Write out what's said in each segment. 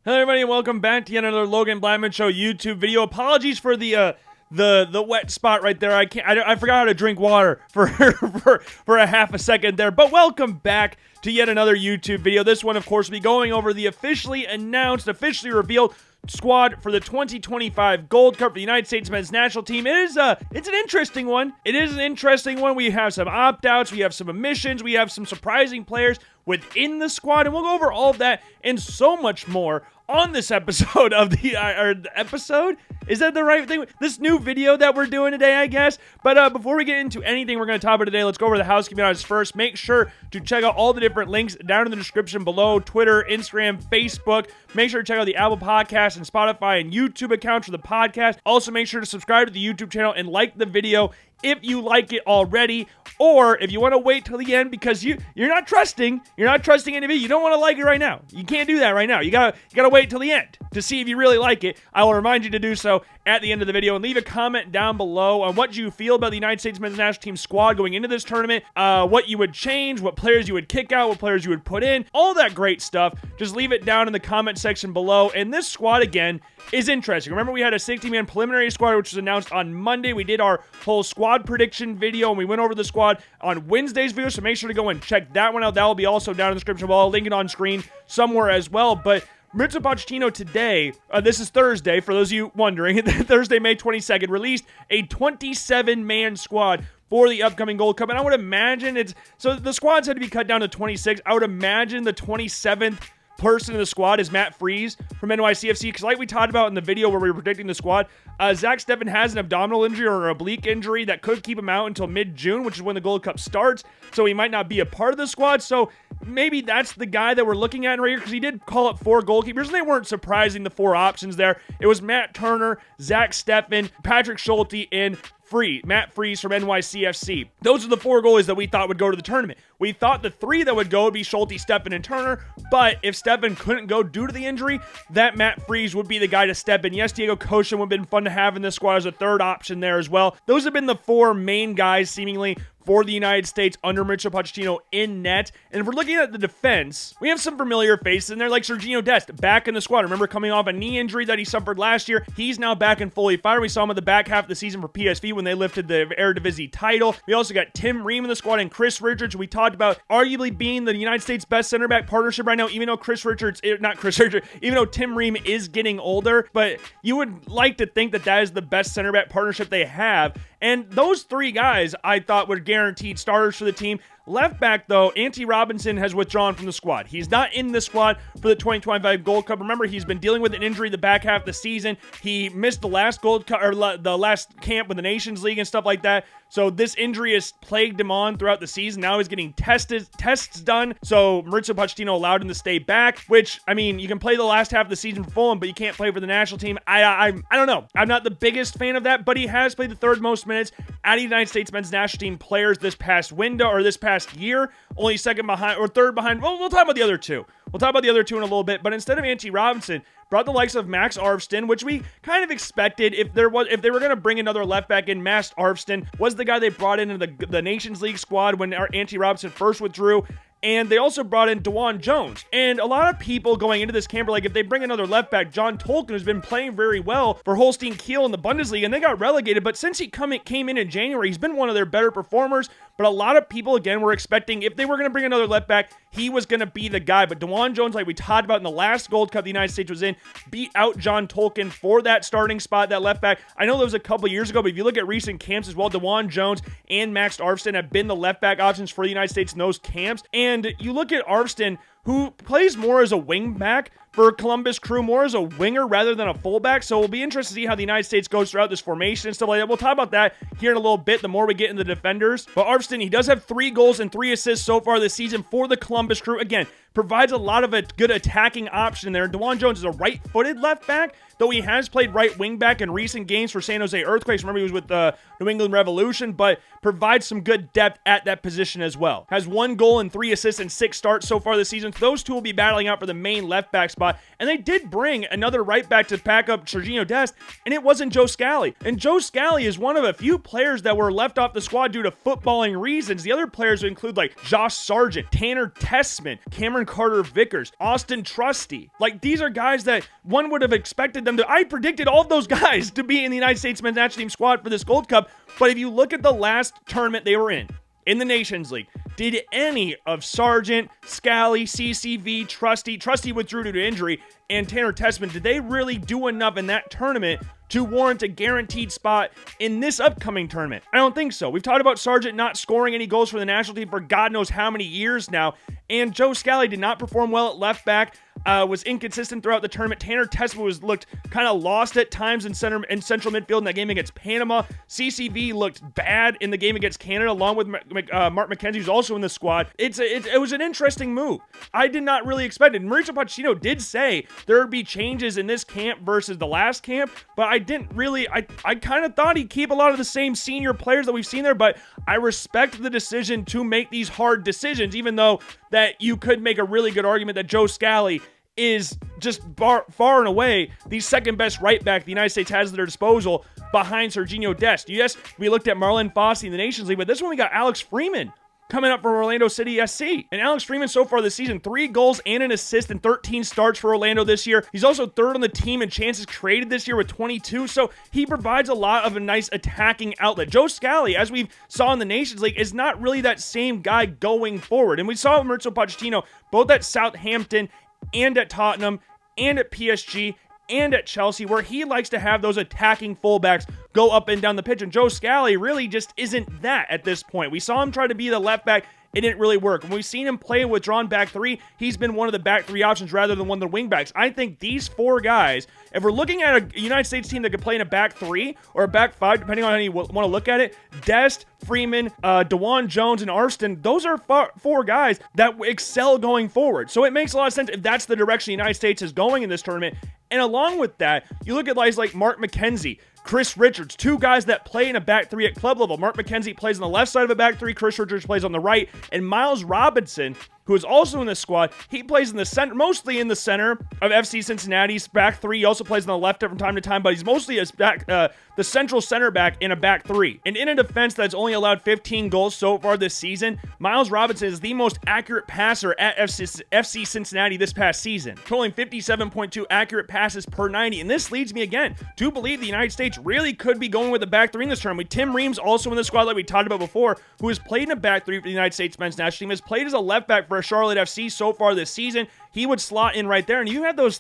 Hello everybody and welcome back to yet another Logan Blackman Show YouTube video. Apologies for the wet spot right there. I forgot how to drink water for a half a second there. But welcome back to yet another YouTube video. This one, of course, will be going over the officially announced, officially revealed squad for the 2025 Gold Cup for the United States men's national team. It's an interesting one. It is an interesting one. We have some opt-outs, we have some omissions, we have some surprising players within the squad, and we'll go over all of that and so much more on this episode of the episode. Is that the right thing? This new video that we're doing today, I guess. But before we get into anything we're going to talk about today, let's go over the housekeeping items first. Make sure to check out all the different links down in the description below: Twitter, Instagram, Facebook. Make sure to check out the Apple Podcast and Spotify and YouTube accounts for the podcast. Also, make sure to subscribe to the YouTube channel and like the video if you like it already, or if you want to wait till the end because you're not trusting any of it. You don't want to like it right now. You can't do that right now. You gotta wait till the end to see if you really like it. I will remind you to do so at the end of the video, and leave a comment down below on what you feel about the United States men's national team squad going into this tournament, what you would change, what players you would kick out, what players you would put in, all that great stuff. Just leave it down in the comment section below. And this squad, again, is interesting. Remember, we had a 60-man preliminary squad, which was announced on Monday. We did our whole squad prediction video, and we went over the squad on Wednesday's video, so make sure to go and check that one out. That will be also down in the description below. I'll link it on screen somewhere as well. But Mauricio Pochettino today, this is Thursday, for those of you wondering, Thursday, May 22nd, released a 27-man squad for the upcoming Gold Cup. And I would imagine so the squads had to be cut down to 26. I would imagine the 27th person in the squad is Matt Freese from NYCFC, because like we talked about in the video where we were predicting the squad, Zach Steffen has an abdominal injury or an oblique injury that could keep him out until mid-June, which is when the Gold Cup starts, so he might not be a part of the squad. So maybe that's the guy that we're looking at right here, because he did call up 4 goalkeepers, and they weren't surprising, the 4 options there. It was Matt Turner, Zach Steffen, Patrick Schulte, and Matt Freese from NYCFC. Those are the 4 goalies that we thought would go to the tournament. We thought the 3 that would go would be Schulte, Steffen, and Turner, but if Steffen couldn't go due to the injury, that Matt Freese would be the guy to step in. Yes, Diego Koshin would have been fun to have in this squad as a 3rd option there as well. Those have been the 4 main guys, seemingly, for the United States under Mauricio Pochettino in net. And if we're looking at the defense, we have some familiar faces in there, like Serginho Dest, back in the squad. Remember, coming off a knee injury that he suffered last year, he's now back and fully fired. We saw him in the back half of the season for PSV when they lifted the Eredivisie title. We also got Tim Ream in the squad and Chris Richards, who we talked about arguably being the United States best center back partnership right now, even though even though Tim Ream is getting older. But you would like to think that that is the best center back partnership they have. And those 3 guys, I thought, were guaranteed starters for the team. Left back, though, Ante Robinson has withdrawn from the squad. He's not in the squad for the 2025 Gold Cup. Remember, he's been dealing with an injury the back half of the season. He missed the last Gold Cup, or the last camp with the Nations League and stuff like that. So this injury has plagued him on throughout the season. Now he's getting tests done. So Mauricio Pochettino allowed him to stay back, which, I mean, you can play the last half of the season for Fulham, but you can't play for the national team. I don't know. I'm not the biggest fan of that, but he has played the 3rd most minutes out of the United States men's national team players this past window, or this past year. Only 2nd behind, or 3rd behind. Well, we'll talk about the other 2. We'll talk about the other 2 in a little bit. But instead of Ante Robinson, brought the likes of Max Arvston, which we kind of expected. If they were going to bring another left back in, Max Arvston was the guy they brought into the Nations League squad when Ante Robinson first withdrew. And they also brought in DeJuan Jones. And a lot of people going into this camp are like, if they bring another left back, John Tolkien has been playing very well for Holstein Kiel in the Bundesliga, and they got relegated. But since he came in January, he's been one of their better performers. But a lot of people, again, were expecting if they were going to bring another left back, he was going to be the guy. But DeJuan Jones, like we talked about in the last Gold Cup the United States was in, beat out John Tolkien for that starting spot, that left back. I know that was a couple years ago, but if you look at recent camps as well, DeJuan Jones and Max Arvston have been the left back options for the United States in those camps. And you look at Arvston, who plays more as a wing back for Columbus Crew, more as a winger rather than a fullback. So we'll be interested to see how the United States goes throughout this formation and stuff like that. We'll talk about that here in a little bit, the more we get into the defenders. But Arvston, he does have 3 goals and 3 assists so far this season for the Columbus Crew. Again, provides a lot of a good attacking option there. DeJuan Jones is a right-footed left back, though he has played right wing back in recent games for San Jose Earthquakes. Remember, he was with the New England Revolution, but provides some good depth at that position as well. Has 1 goal and 3 assists and 6 starts so far this season. So those 2 will be battling out for the main left back spot. spot. And they did bring another right back to pack up Sergiño Dest, and it wasn't Joe Scally. And Joe Scally is one of a few players that were left off the squad due to footballing reasons. The other players include like Josh Sargent, Tanner Tessman, Cameron Carter-Vickers, Austin Trusty. Like, these are guys that one would have expected them to. I predicted all of those guys to be in the United States men's national team squad for this Gold Cup. But if you look at the last tournament they were in the Nations League, did any of Sargent, Scally, CCV, Trusty withdrew due to injury, and Tanner Tessman, did they really do enough in that tournament to warrant a guaranteed spot in this upcoming tournament? I don't think so. We've talked about Sargent not scoring any goals for the national team for God knows how many years now, and Joe Scally did not perform well at left back, was inconsistent throughout the tournament. Tanner Tessman looked kind of lost at times in central midfield in that game against Panama. CCV looked bad in the game against Canada, along with Mark McKenzie, who's also in the squad. It was an interesting move. I did not really expect it. Mauricio Pochettino did say there would be changes in this camp versus the last camp, but I didn't really, I kind of thought he'd keep a lot of the same senior players that we've seen there, but I respect the decision to make these hard decisions, even though that you could make a really good argument that Joe Scally is just far and away the second best right back the United States has at their disposal behind Sergiño Dest. Yes, we looked at Marlon Fossey in the Nations League, but this one we got Alex Freeman coming up from Orlando City SC. And Alex Freeman so far this season, 3 goals and an assist in 13 starts for Orlando this year. He's also third on the team in chances created this year with 22, so he provides a lot of a nice attacking outlet. Joe Scally, as we saw in the Nations League, is not really that same guy going forward. And we saw Mauricio Pochettino both at Southampton and at Tottenham and at PSG and at Chelsea, where he likes to have those attacking fullbacks go up and down the pitch. And Joe Scally really just isn't that at this point. We saw him try to be the left back. It didn't really work. When we've seen him play with drawn back three, he's been one of the back three options rather than one of the wing backs. I think these 4 guys, if we're looking at a United States team that could play in a back 3 or a back 5, depending on how you want to look at it, Dest, Freeman, DeJuan Jones, and Arston, those are 4 guys that excel going forward. So it makes a lot of sense if that's the direction the United States is going in this tournament. And along with that, you look at guys like Mark McKenzie, Chris Richards, 2 guys that play in a back 3 at club level. Mark McKenzie plays on the left side of a back 3, Chris Richards plays on the right, and Miles Robinson, who is also in the squad, he plays in the center, mostly in the center of FC Cincinnati's back 3. He also plays on the left from time to time, but he's mostly the central center back in a back 3. And in a defense that's only allowed 15 goals so far this season, Miles Robinson is the most accurate passer at FC Cincinnati this past season, totaling 57.2 accurate passes per 90. And this leads me again to believe the United States really could be going with a back 3 in this tournament. Tim Reams, also in the squad like we talked about before, who has played in a back 3 for the United States men's national team, has played as a left back for Charlotte FC so far this season. He would slot in right there, and you have those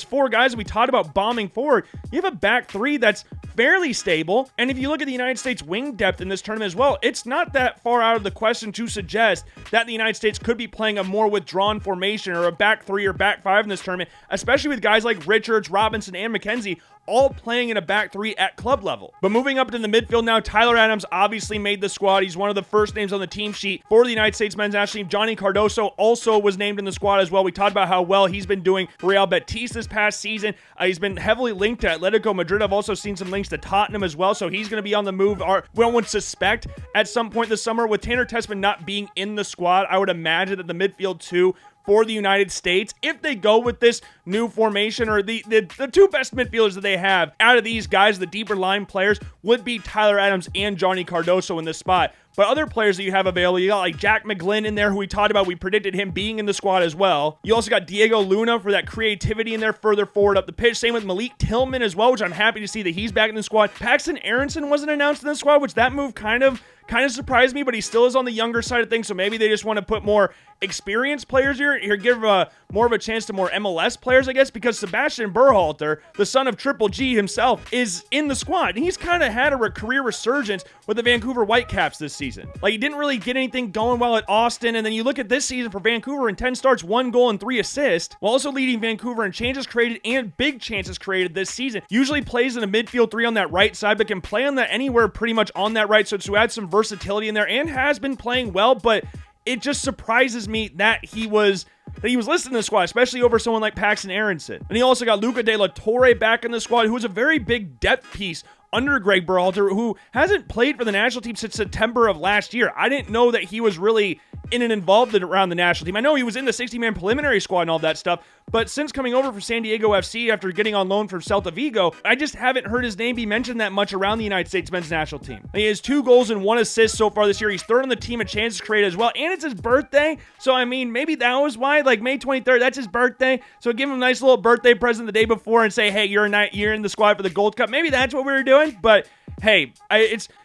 4 guys that we talked about bombing forward. You have a back 3 that's fairly stable, and if you look at the United States wing depth in this tournament as well, it's not that far out of the question to suggest that the United States could be playing a more withdrawn formation or a back 3 or back 5 in this tournament, especially with guys like Richards, Robinson, and McKenzie all playing in a back 3 at club level. But moving up to the midfield now, Tyler Adams obviously made the squad. He's one of the first names on the team sheet for the United States men's national team. Johnny Cardoso also was named in the squad as well. We talked about how well he's been doing for Real Betis this past season. He's been heavily linked to Atletico Madrid. I've also seen some links to Tottenham as well, so he's going to be on the move. One would suspect at some point this summer, with Tanner Tessman not being in the squad, I would imagine that the midfield 2 for the United States, if they go with this new formation, or the 2 best midfielders that they have out of these guys, the deeper line players, would be Tyler Adams and Johnny Cardoso in this spot. But other players that you have available, you got like Jack McGlynn in there, who we talked about. We predicted him being in the squad as well. You also got Diego Luna for that creativity in there further forward up the pitch. Same with Malik Tillman as well, which I'm happy to see that he's back in the squad. Paxton Aronson wasn't announced in the squad, which that move kind of surprised me, but he still is on the younger side of things, so maybe they just want to put more experienced players here, give more of a chance to more MLS players, I guess, because Sebastian Berhalter, the son of Triple G himself, is in the squad, and he's kind of had a career resurgence with the Vancouver Whitecaps this season. Like, he didn't really get anything going well at Austin, and then you look at this season for Vancouver in 10 starts, 1 goal and 3 assists, while also leading Vancouver in chances created and big chances created this season. Usually plays in a midfield 3 on that right side, but can play on that anywhere pretty much on that right, so to add some versatility in there, and has been playing well, but it just surprises me that he was listed in the squad, especially over someone like Paxton Aronson. And he also got Luca De La Torre back in the squad, who was a very big depth piece under Greg Berhalter, who hasn't played for the national team since September of last year. I didn't know that he was really in and involved around the national team. I know he was in the 60-man preliminary squad and all that stuff, but since coming over from San Diego FC after getting on loan from Celta Vigo, I just haven't heard his name be mentioned that much around the United States men's national team. He has 2 goals and 1 assist so far this year. He's third on the team in chances created as well, and it's his birthday, so I mean, maybe that was why, like May 23rd, that's his birthday, so give him a nice little birthday present the day before and say, hey, you're in the squad for the Gold Cup. Maybe that's what we were doing, but hey,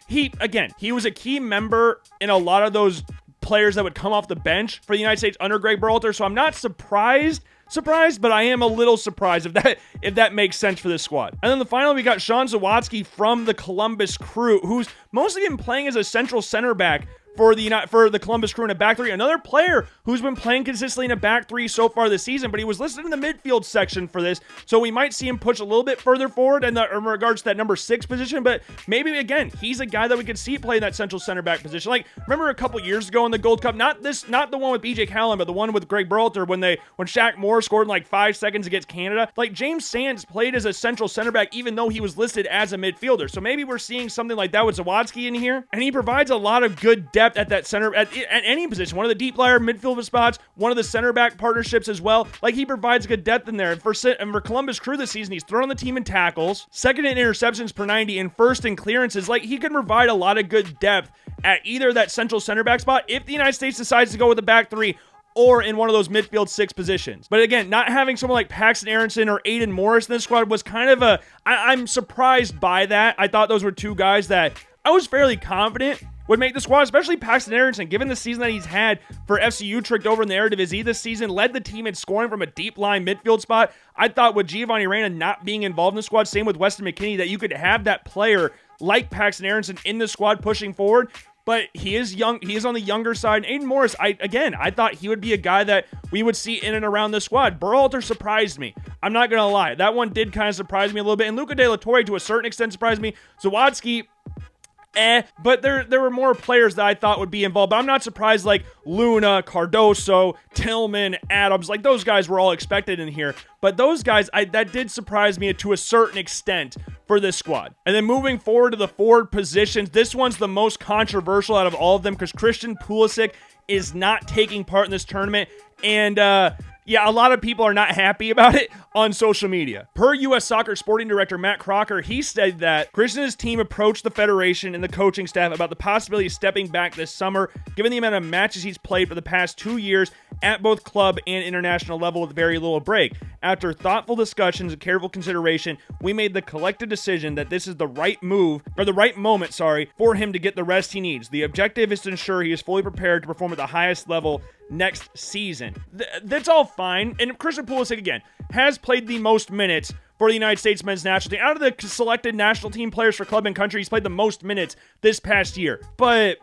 he was a key member in a lot of those players that would come off the bench for the United States under Greg Berhalter, so I'm not surprised, but I am a little surprised if that makes sense for this squad. And then the final, we got Sean Zawadzki from the Columbus Crew, who's mostly been playing as a central center back for the Columbus Crew in a back three. Another player who's been playing consistently in a back three so far this season, but he was listed in the midfield section for this, so we might see him push a little bit further forward in regards to that number 6 position, but maybe, again, he's a guy that we could see play in that central center back position. Like, remember a couple years ago in the Gold Cup, not the one with BJ Callen, but the one with Greg Berhalter when Shaq Moore scored in like 5 seconds against Canada. Like, James Sands played as a central center back even though he was listed as a midfielder, so maybe we're seeing something like that with Zawadzki in here, and he provides a lot of good depth at that center, at any position, one of the deep flyer midfield spots, one of the center back partnerships as well. Like, he provides good depth in there. And for Columbus Crew this season, he's third on the team in tackles, second in interceptions per 90, and first in clearances. Like, he can provide a lot of good depth at either that central center back spot if the United States decides to go with the back three, or in one of those midfield 6 positions. But again, not having someone like Paxton Aronson or Aiden Morris in this squad was kind of I'm surprised by that. I thought those were 2 guys that I was fairly confident would make the squad, especially Paxton Aronson, given the season that he's had for FC Utrecht over in the Eredivisie this season, led the team in scoring from a deep line midfield spot. I thought with Giovanni Reina not being involved in the squad, same with Weston McKennie, that you could have that player like Paxton Aronson in the squad pushing forward. But he is young. He is on the younger side. Aiden Morris, I thought he would be a guy that we would see in and around the squad. Berhalter surprised me. I'm not going to lie. That one did kind of surprise me a little bit. And Luca De La Torre, to a certain extent, surprised me. Zawadzki, but there were more players that I thought would be involved. But I'm not surprised, like Luna, Cardoso, Tillman, Adams, like those guys were all expected in here. But those guys, that did surprise me to a certain extent for this squad. And then moving forward to the forward positions, this one's the most controversial out of all of them because Christian Pulisic is not taking part in this tournament. And yeah, a lot of people are not happy about it on social media. Per U.S. Soccer sporting director Matt Crocker, he said that Christian's team approached the federation and the coaching staff about the possibility of stepping back this summer, given the amount of matches he's played for the past 2 years at both club and international level with very little break. After thoughtful discussions and careful consideration, we made the collective decision that this is the right moment, for him to get the rest he needs. The objective is to ensure he is fully prepared to perform at the highest level next season. That's all fine. And Christian Pulisic, again, has played the most minutes for the United States men's national team. Out of the selected national team players for club and country, he's played the most minutes this past year. But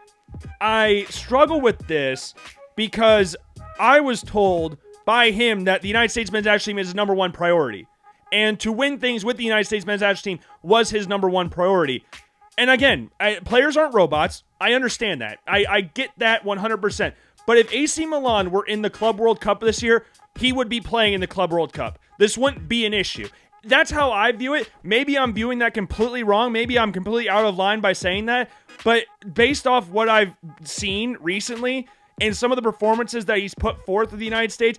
I struggle with this because I was told by him that the United States men's national team is his number 1 priority. And to win things with the United States men's national team was his number 1 priority. And again, players aren't robots. I understand that. I get that 100%. But if AC Milan were in the Club World Cup this year, he would be playing in the Club World Cup. This wouldn't be an issue. That's how I view it. Maybe I'm viewing that completely wrong. Maybe I'm completely out of line by saying that. But based off what I've seen recently and some of the performances that he's put forth with the United States,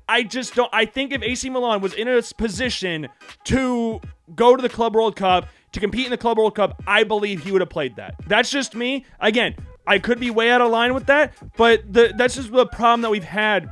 I think if AC Milan was in a position to go to the Club World Cup, to compete in the Club World Cup, I believe he would have played that. That's just me. Again, I could be way out of line with that, but that's just the problem that we've had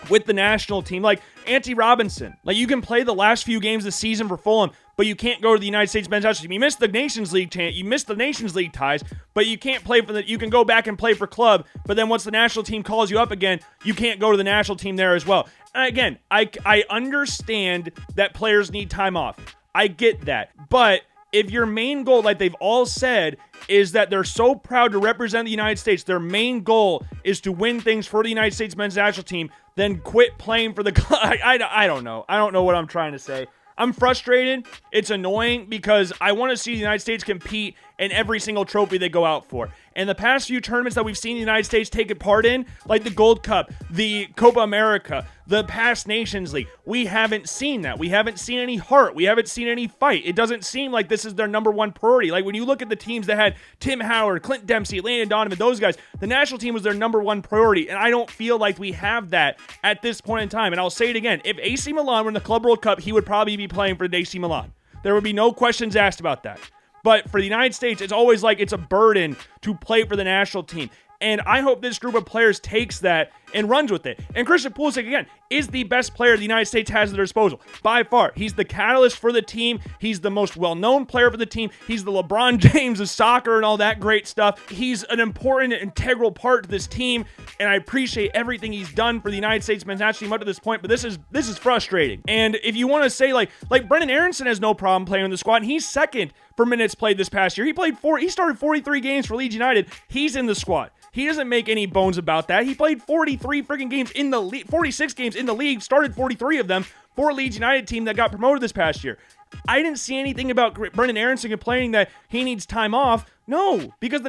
with the national team. Like Ante Robinson, like you can play the last few games of the season for Fulham, but you can't go to the United States men's national team. You missed the Nations League ties, but you can't play for you can go back and play for club, but then once the national team calls you up again, you can't go to the national team there as well. And again, I understand that players need time off. I get that, but if your main goal, like they've all said, is that they're so proud to represent the United States, their main goal is to win things for the United States men's national team, then quit playing for the club. I don't know. I don't know what I'm trying to say. I'm frustrated. It's annoying because I want to see the United States compete in every single trophy they go out for. And the past few tournaments that we've seen the United States take a part in, like the Gold Cup, the Copa America, the past Nations League, we haven't seen that. We haven't seen any heart. We haven't seen any fight. It doesn't seem like this is their number one priority. Like when you look at the teams that had Tim Howard, Clint Dempsey, Landon Donovan, those guys, the national team was their number one priority. And I don't feel like we have that at this point in time. And I'll say it again. If AC Milan were in the Club World Cup, he would probably be playing for AC Milan. There would be no questions asked about that. But for the United States, it's always like it's a burden to play for the national team. And I hope this group of players takes that and runs with it. And Christian Pulisic, again, is the best player the United States has at their disposal. By far. He's the catalyst for the team. He's the most well-known player for the team. He's the LeBron James of soccer and all that great stuff. He's an important, integral part to this team. And I appreciate everything he's done for the United States men's national team up to this point. But this is frustrating. And if you want to say, like Brendan Aronson has no problem playing in the squad. And he's second for minutes played this past year. He started 43 games for Leeds United. He's in the squad. He doesn't make any bones about that. He played 43 freaking games in the league, 46 games in the league, started 43 of them for a Leeds United team that got promoted this past year. I didn't see anything about Brendan Aronson complaining that he needs time off. No, because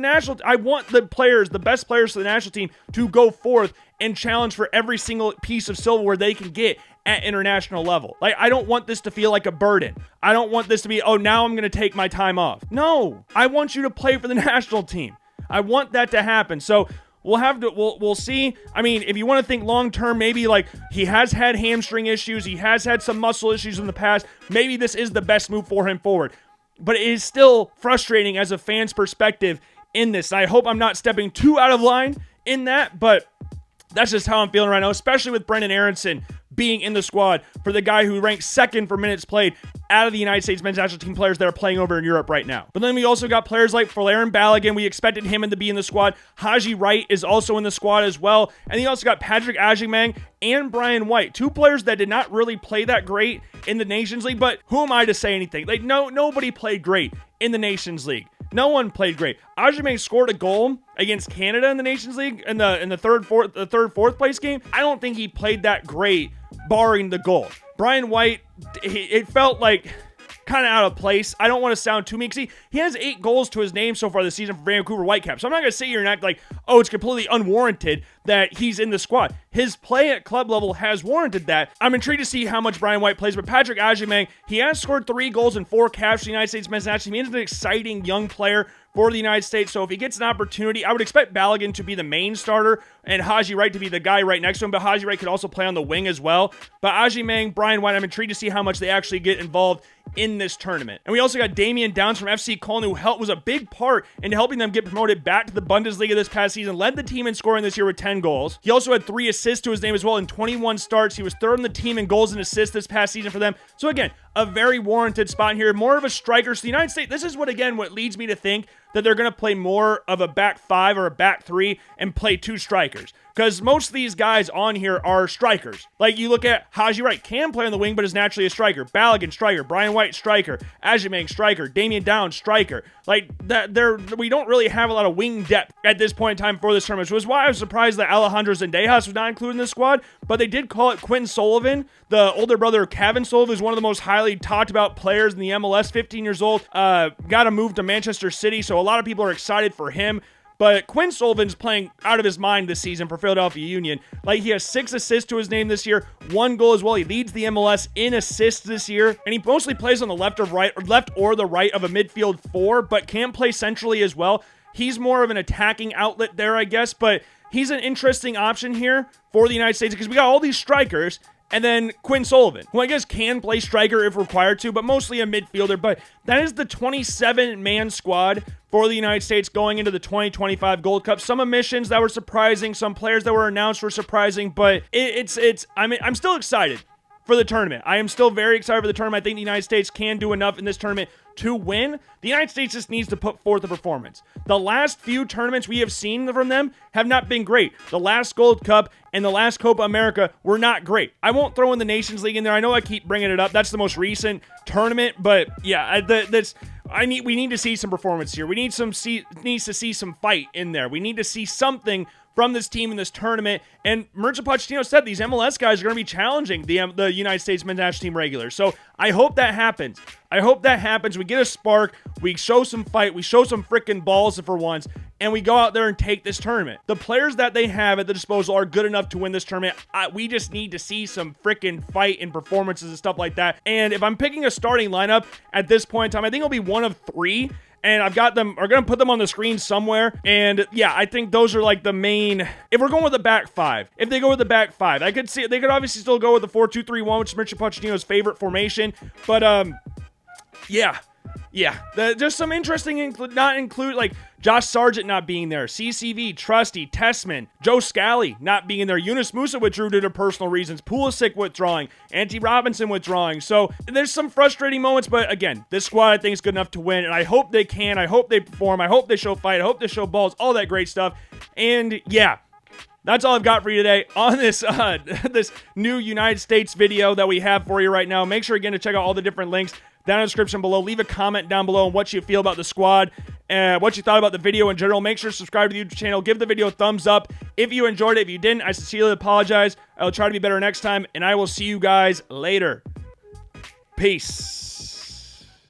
I want the players, the best players for the national team to go forth and challenge for every single piece of silverware they can get at international level. Like, I don't want this to feel like a burden. I don't want this to be, oh, now I'm going to take my time off. No, I want you to play for the national team. I want that to happen. So we'll see. I mean, if you want to think long term, maybe like he has had hamstring issues, he has had some muscle issues in the past. Maybe this is the best move for him forward. But it is still frustrating as a fan's perspective in this. I hope I'm not stepping too out of line in that, but that's just how I'm feeling right now, especially with Brendan Aronson being in the squad for the guy who ranks second for minutes played out of the United States men's national team players that are playing over in Europe right now. But then we also got players like Folarin Balogun. We expected him to be in the squad. Haji Wright is also in the squad as well. And you also got Patrick Agyemang and Brian White, two players that did not really play that great in the Nations League, but who am I to say anything? Like, nobody played great in the Nations League. No one played great. Agyemang scored a goal against Canada in the Nations League in the fourth place game. I don't think he played that great, barring the goal. Brian White, it felt like kind of out of place. I don't want to sound too mean because he has 8 goals to his name so far this season for Vancouver Whitecaps. So I'm not going to sit here and act like, oh, it's completely unwarranted that he's in the squad. His play at club level has warranted that. I'm intrigued to see how much Brian White plays, but Patrick Agyemang, he has scored 3 goals and 4 caps for the United States men's national team. He's an exciting young player for the United States. So if he gets an opportunity, I would expect Balogun to be the main starter and Haji Wright to be the guy right next to him, but Haji Wright could also play on the wing as well. But Agyemang, Brian White, I'm intrigued to see how much they actually get involved in this tournament. And we also got Damian Downs from FC Köln, who was a big part in helping them get promoted back to the Bundesliga this past season, led the team in scoring this year with 10 goals. He also had 3 assists to his name as well in 21 starts. He was third in the team in goals and assists this past season for them. So again, a very warranted spot here, more of a striker. So the United States, this is what leads me to think that they're going to play more of a back 5 or a back 3 and play 2 strikers. Because most of these guys on here are strikers. Like you look at Haji Wright, can play on the wing, but is naturally a striker. Balogun, striker. Brian White, striker. Agyemang, striker. Damian Downs, striker. Like that, we don't really have a lot of wing depth at this point in time for this tournament, which was why I was surprised that Alejandro Zendejas was not included in the squad. But they did call it Quinn Sullivan, the older brother of Kevin Sullivan, who's one of the most highly talked about players in the MLS. 15 years old, got a move to Manchester City, so a lot of people are excited for him. But Quinn Sullivan's playing out of his mind this season for Philadelphia Union. Like, he has 6 assists to his name this year, 1 goal as well. He leads the MLS in assists this year, and he mostly plays on the left or the right of a midfield 4, but can play centrally as well. He's more of an attacking outlet there, I guess, but he's an interesting option here for the United States because we got all these strikers. And then Quinn Sullivan, who I guess can play striker if required to, but mostly a midfielder. But that is the 27-man squad for the United States going into the 2025 Gold Cup. Some omissions that were surprising, some players that were announced were surprising, but I'm still excited for the tournament. I am still very excited for the tournament. I think the United States can do enough in this tournament to win. The United States just needs to put forth a performance. The last few tournaments we have seen from them have not been great. The last Gold Cup and the last Copa America were not great. I won't throw in the Nations League in there. I know I keep bringing it up. That's the most recent tournament, but yeah, we need to see some performance here. We need to see some fight in there. We need to see something from this team in this tournament. And Mauricio Pochettino said these MLS guys are going to be challenging the United States men's national team regulars. So I hope that happens. I hope that happens. We get a spark. We show some fight. We show some freaking balls for once. And we go out there and take this tournament. The players that they have at the disposal are good enough to win this tournament. We just need to see some freaking fight and performances and stuff like that. And if I'm picking a starting lineup at this point in time, I think it'll be one of three. And I've got them, are going to put them on the screen somewhere. And yeah, I think those are like the main, if we're going with the back five, if they go with the back five, I could see, they could obviously still go with the 4-2-3-1, which is Mauricio Pochettino's favorite formation. But yeah. Just some interesting, not include, like, Josh Sargent not being there, CCV, Trusty, Tessman, Joe Scally not being there, Yunus Musa withdrew due to personal reasons, Pulisic withdrawing, Ante Robinson withdrawing. So there's some frustrating moments, but again, this squad I think is good enough to win, and I hope they can, I hope they perform, I hope they show fight, I hope they show balls, all that great stuff. And yeah, that's all I've got for you today on this this new United States video that we have for you right now. Make sure again to check out all the different links down in the description below. Leave a comment down below on what you feel about the squad and what you thought about the video in general. Make sure to subscribe to the YouTube channel. Give the video a thumbs up if you enjoyed it. If you didn't, I sincerely apologize. I will try to be better next time, and I will see you guys later. Peace.